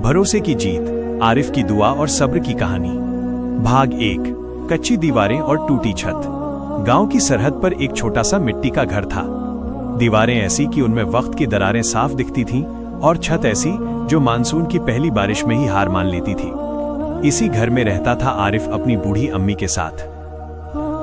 भरोसे की जीत, आरिफ की दुआ और सब्र की कहानी। भाग 1। कच्ची दीवारें और टूटी छत। गांव की सरहद पर एक छोटा सा मिट्टी का घर था। दीवारें ऐसी कि उनमें वक्त की दरारें साफ दिखती थीं और छत ऐसी जो मानसून की पहली बारिश में ही हार मान लेती थी। इसी घर में रहता था आरिफ अपनी बूढ़ी अम्मी के साथ।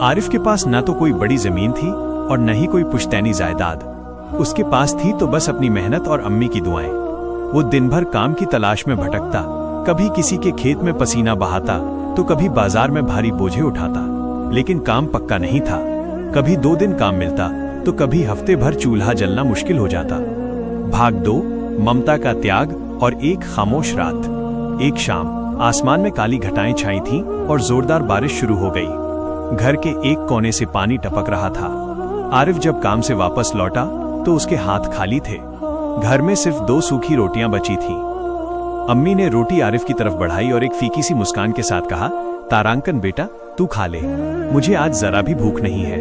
आरिफ के पास न तो कोई बड़ी जमीन थी और न ही कोई पुश्तैनी जायदाद। उसके पास थी तो बस अपनी मेहनत और अम्मी की दुआएं। वो दिन भर काम की तलाश में भटकता, कभी किसी के खेत में पसीना बहाता तो कभी बाजार में भारी बोझे उठाता, लेकिन काम पक्का नहीं था। कभी 2 दिन काम मिलता तो कभी हफ्ते भर चूल्हा जलना मुश्किल हो जाता। भाग 2। ममता का त्याग और एक खामोश रात। एक शाम आसमान में काली घटाएं छाई थीं और जोरदार बारिश शुरू हो गई। घर के एक कोने से पानी टपक रहा था। आरिफ जब काम से वापस लौटा तो उसके हाथ खाली थे। घर में सिर्फ 2 सूखी रोटियां बची थीं। अम्मी ने रोटी आरिफ की तरफ बढ़ाई और एक फीकी सी मुस्कान के साथ कहा, तारांकन बेटा, तू खा ले, मुझे आज जरा भी भूख नहीं है।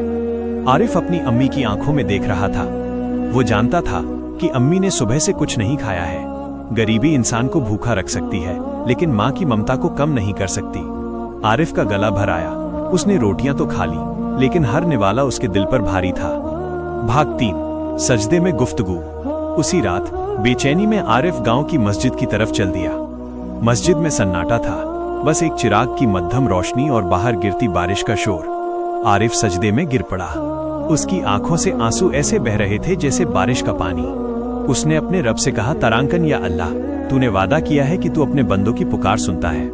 आरिफ अपनी अम्मी की आंखों में देख रहा था। वो जानता था कि अम्मी ने सुबह से कुछ नहीं खाया है। गरीबी इंसान को भूखा रख सकती है, लेकिन माँ की ममता को कम नहीं कर सकती। आरिफ का गला भर आया। उसने रोटियां तो खा ली, लेकिन हर निवाला उसके दिल पर भारी था। भाग 3। सजदे में गुफ्तगू। उसी रात बेचैनी में आरिफ गांव की मस्जिद की तरफ चल दिया। मस्जिद में सन्नाटा था, बस एक चिराग की मध्यम रोशनी और बाहर गिरती बारिश का शोर। आरिफ सजदे में गिर पड़ा। उसकी आंखों से आंसू ऐसे बह रहे थे जैसे बारिश का पानी। उसने अपने रब से कहा, तारांकन या अल्लाह, तूने वादा किया है कि तू अपने बंदों की पुकार सुनता है।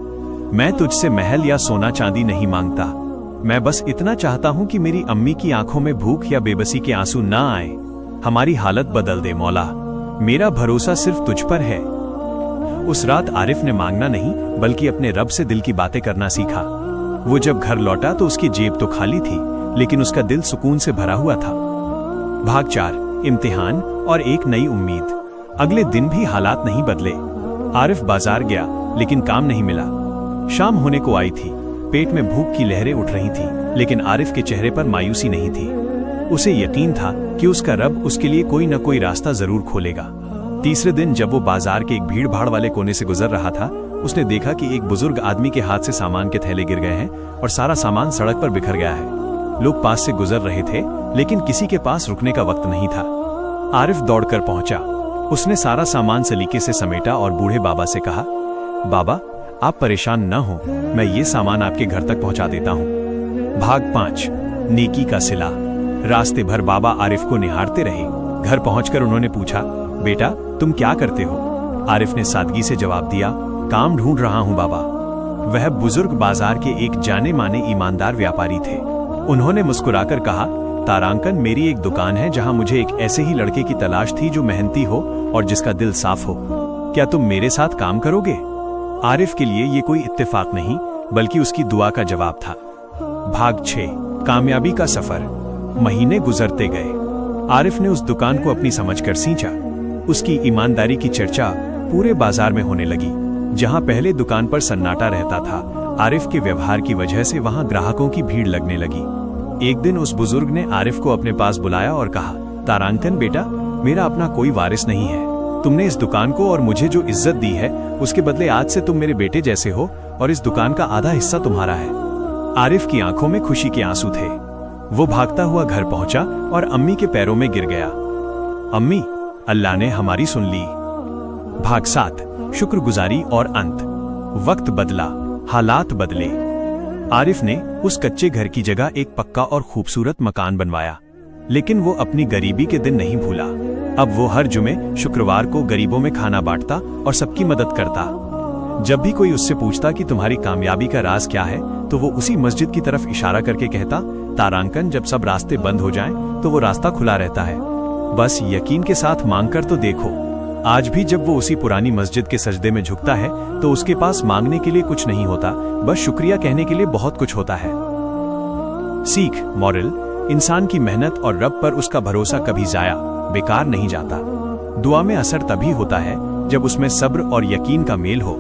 मैं तुझसे महल या सोना चांदी नहीं मांगता। मैं बस इतना चाहता हूं कि मेरी अम्मी की आंखों में भूख या बेबसी के आंसू ना आए। हमारी हालत बदल दे मौला, मेरा भरोसा सिर्फ तुझ पर है। उस रात आरिफ ने मांगना नहीं बल्कि अपने रब से दिल की बातें करना सीखा। वो जब घर लौटा तो उसकी जेब तो खाली थी, लेकिन उसका दिल सुकून से भरा हुआ था। भाग 4। इम्तिहान और एक नई उम्मीद। अगले दिन भी हालात नहीं बदले। आरिफ बाजार गया, लेकिन काम नहीं मिला। शाम होने को आई थी। पेट में भूख की लहरें उठ रही थी, लेकिन आरिफ के चेहरे पर मायूसी नहीं थी। उसे यकीन था कि उसका रब उसके लिए कोई न कोई रास्ता जरूर खोलेगा। तीसरे दिन जब वो बाजार के एक भीड़ भाड़ वाले कोने से गुजर रहा था, उसने देखा कि एक बुजुर्ग आदमी के हाथ से सामान के थैले गिर गए हैं और सारा सामान सड़क पर बिखर गया है। लोग पास से गुजर रहे थे, लेकिन किसी के पास रुकने का वक्त नहीं था। आरिफ दौड़कर पहुंचा। उसने सारा सामान सलीके से समेटा और बूढ़े बाबा से कहा, बाबा, आप परेशान न हो, मैं ये सामान आपके घर तक पहुंचा देता हूं। भाग 5। नेकी का सिला। रास्ते भर बाबा आरिफ को निहारते रहे। घर पहुंचकर उन्होंने पूछा, बेटा, तुम क्या करते हो? आरिफ ने सादगी से जवाब दिया, काम ढूंढ रहा हूं बाबा। वह बुजुर्ग बाजार के एक जाने माने ईमानदार व्यापारी थे। उन्होंने मुस्कुराकर कहा, तारांकन, मेरी एक दुकान है जहां मुझे एक ऐसे ही लड़के की तलाश थी जो मेहनती हो और जिसका दिल साफ हो। क्या तुम मेरे साथ काम करोगे? आरिफ के लिए ये कोई इत्तेफाक नहीं बल्कि उसकी दुआ का जवाब था। भाग 6। कामयाबी का सफर। महीने गुजरते गए। आरिफ ने उस दुकान को अपनी समझकर सींचा। उसकी ईमानदारी की चर्चा पूरे बाजार में होने लगी। जहां पहले दुकान पर सन्नाटा रहता था, आरिफ के व्यवहार की वजह से वहां ग्राहकों की भीड़ लगने लगी। एक दिन उस बुजुर्ग ने आरिफ को अपने पास बुलाया और कहा, तारांकन बेटा, मेरा अपना कोई वारिस नहीं है। तुमने इस दुकान को और मुझे जो इज्जत दी है, उसके बदले आज से तुम मेरे बेटे जैसे हो और इस दुकान का आधा हिस्सा तुम्हारा है। आरिफ की आंखों में खुशी के आंसू थे। वो भागता हुआ घर पहुंचा और अम्मी के पैरों में गिर गया। अम्मी, अल्लाह ने हमारी सुन ली। भाग 7। शुक्रगुजारी और अंत। वक्त बदला, हालात बदले। आरिफ ने उस कच्चे घर की जगह एक पक्का और खूबसूरत मकान बनवाया, लेकिन वो अपनी गरीबी के दिन नहीं भूला। अब वो हर जुमे शुक्रवार को गरीबों में खाना बांटता और सबकी मदद करता। जब भी कोई उससे पूछता कि तुम्हारी कामयाबी का राज क्या है, तो वो उसी मस्जिद की तरफ इशारा करके कहता, तारांकन, जब सब रास्ते बंद हो जाएं, तो वो रास्ता खुला रहता है। बस यकीन के साथ मांगकर तो देखो। आज भी जब वो उसी पुरानी मस्जिद के सजदे में झुकता है, तो उसके पास मांगने के लिए कुछ नहीं होता, बस शुक्रिया कहने के लिए बहुत कुछ होता है। सीख, मॉरल, इंसान की मेहनत और रब पर उसका भरोसा कभी जाया बेकार नहीं जाता। दुआ में असर तभी होता है जब उसमें सब्र और यकीन का मेल हो।